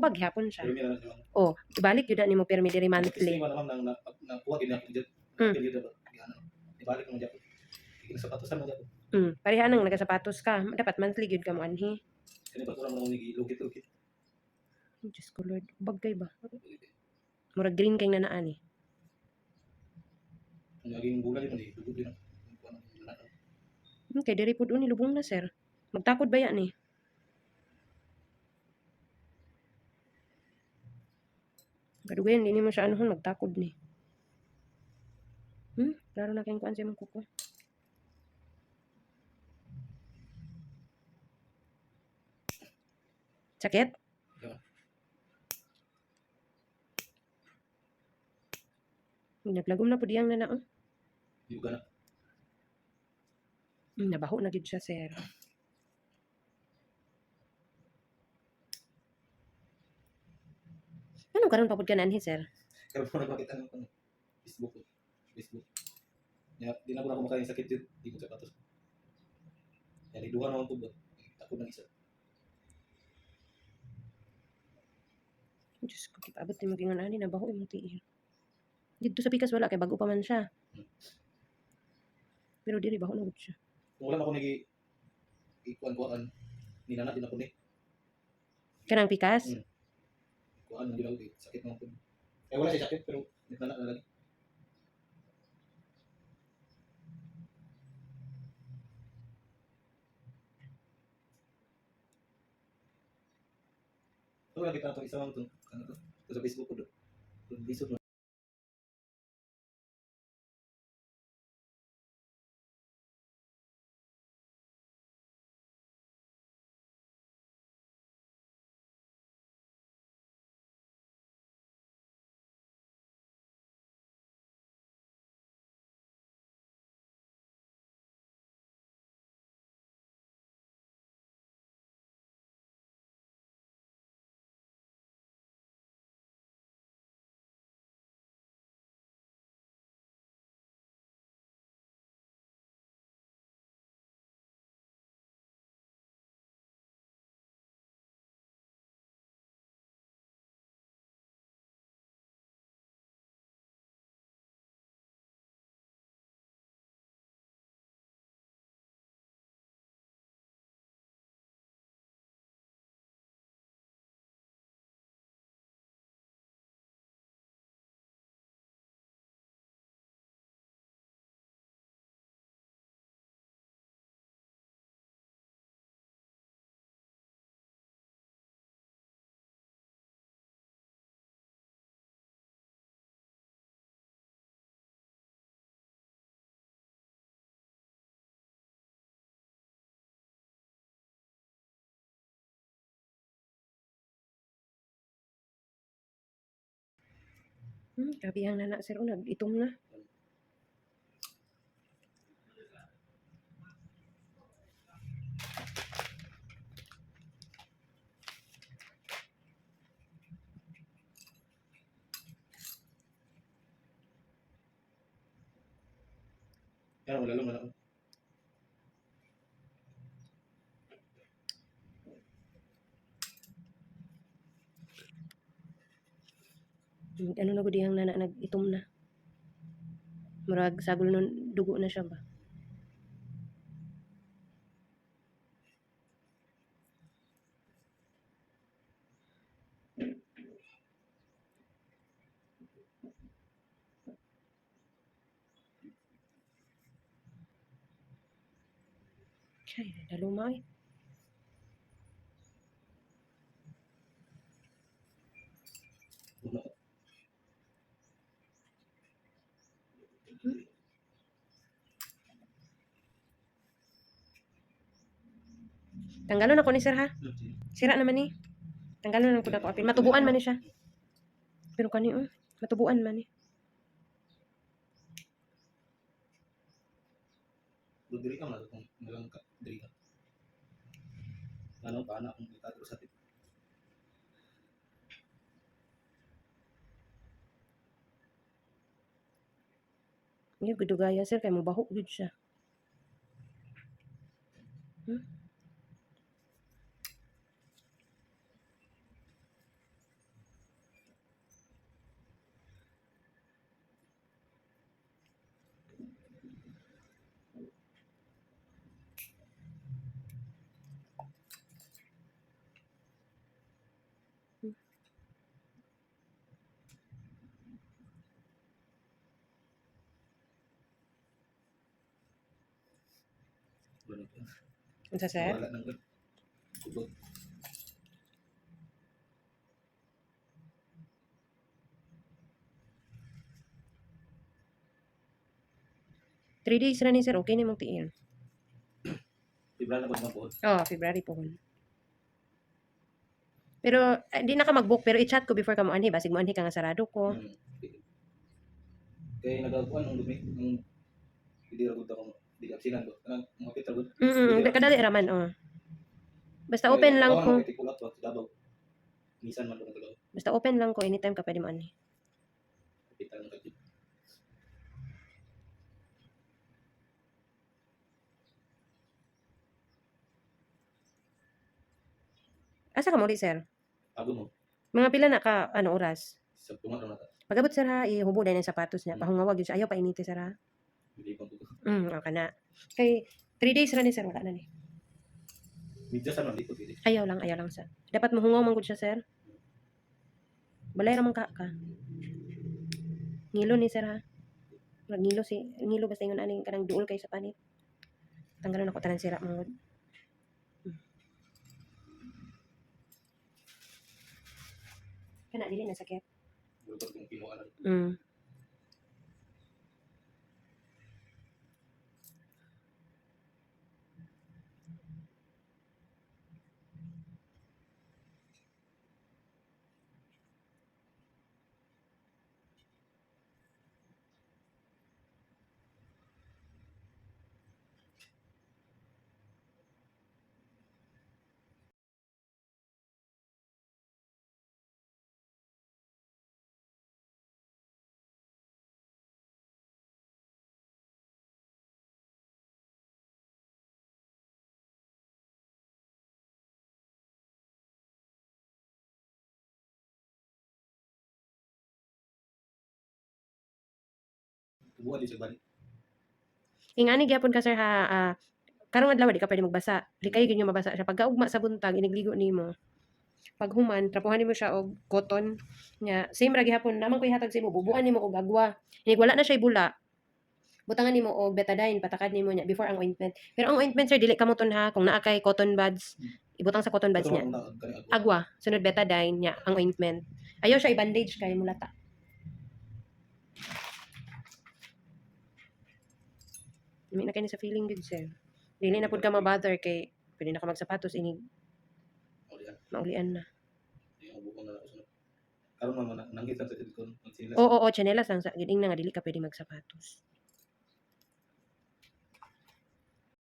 Kubag gyapon siya. Pero meron naman. Oh, ibalik gyud nimo pirmi diri monthly. Monthly. Naman nang nakuha gid ako dyan. Pili dapat. Ibalik mo dyan. Sapatos mo dyan. Pareha nang nagasapatos ka. Dapat monthly gyud ka mo anhi. Kani pa kurang mo lugit-lugit. Diyos ko Lord. Bagay ba? Murag green kay nanaan eh. Naging bulan ito eh. Dugod din. Kay diri pud ni lubong na sir. Magtakod ba yan eh? Kadugayan, hindi mo siya anuhon, magtakod ni. Klaro na kayong kuan sa imong kuko. Sakit? Naglagom na po diyang na oh. Yuga na. Nabaho na gid siya, sir. Anong karon papud ka nanhi, sir? Karon ko nagpakita ng Facebook. Ya, di na ko na kumakain sakit yun. Di ko sapatos. Yan, iduha na ako ba? Takot ng isa. Diyos ko, kipaabot ni maging ani, nabaho yung tiil. Dito sa pikas wala, kay bago pa man siya. Pero diri, baho na gud siya. Kung wala ako ikuan-kuan, ninana din ako ni. Kanang pikas? Kuan, hindi lang sakit ng pun. Eh, wala siya sakit, pero ninana na lagi. Ito lang kita itong isang ito. Ano to? Ito sa Facebook ko doon. Lisod mo. Kabihang na na, sir. Nag-itom na. Yan, wala lang ako. Ano na gud diyang na nag-itom na. Murag sagol nun dugo na siya ba. Ay, daluma eh. Tanggalon ako ni sir ha. Sira naman ni. Tanggalon lang pud ako apil. Matubuan man ni siya. Pero kani matubuan man ni. Diri ka man kung nalang ka diri ka. Ano pa anak kung ikatro sa tip. Yung gudugaya sir kay mabaho gud siya. Wala. Unsa sir? Wala nang tubod. 3 days ra ni sir, okay na mong tiil. February na ba naman po? Oh, February po. Pero di na ka mag-book pero i-chat ko before ka mo anhi, basig mo anhi ka nga sarado ko. Kaya nagaguan ang dumi ang hindi ra gud ako di aksinan ko. Kanang mga pita gud. Kadali raman oh. Basta open lang ko. Kulat ko sa Davao. Minsan man ko nagalaw. Basta open lang ko anytime ka pwede mo anhi. Pita lang kay. Asa ka mo sir? Ago mo Mga pila na ka ano oras? sa tunga ra nata. Pagabot sir ha, ihubo dahil ng sapatos niya. Pahungawag yun siya. Ayaw pa initi sir ha. Hindi ko tuto. Okay na. Kay 3 days ra ni sir, wala na ni. Midja sa man dito dili. Ayaw lang sir. Dapat mahungaw man gud siya sir. Balay ra man ka. Ngilo ni sir ha. Ngilo basta ingon ani kanang duol kay sa panit. Tanggalon ako tanan sira mo. Kana dili na sakit. Bulot kong kinuha lang. Tubuan di sa balik. Ingani gyapon ka sir ha. Karong adlaw di ka pwede magbasa. Di kayo ganyan mabasa siya. Pagkaugma sa buntag, inigligo nimo. Pag human, trapuhan nimo siya og cotton. Nya, same ra gihapon. Naman ko ihatag sa imo, bubuan nimo og agwa. Inig wala na siya bula. Butangan nimo og betadine, patakad nimo niya before ang ointment. Pero ang ointment sir, dili kamuton ha. Kung naa kay cotton buds, ibutang sa cotton buds niya. Agwa, sunod betadine niya, ang ointment. Ayaw siya i-bandage kay mulata. Dili na kayo sa feeling good sir. Dili na pud ka ma-bother kay pwede na ka magsapatos inig maulian na. Karon man nanggit lang sa tidkon. Oo, tsinelas lang sa giding na nga dili ka pwede magsapatos.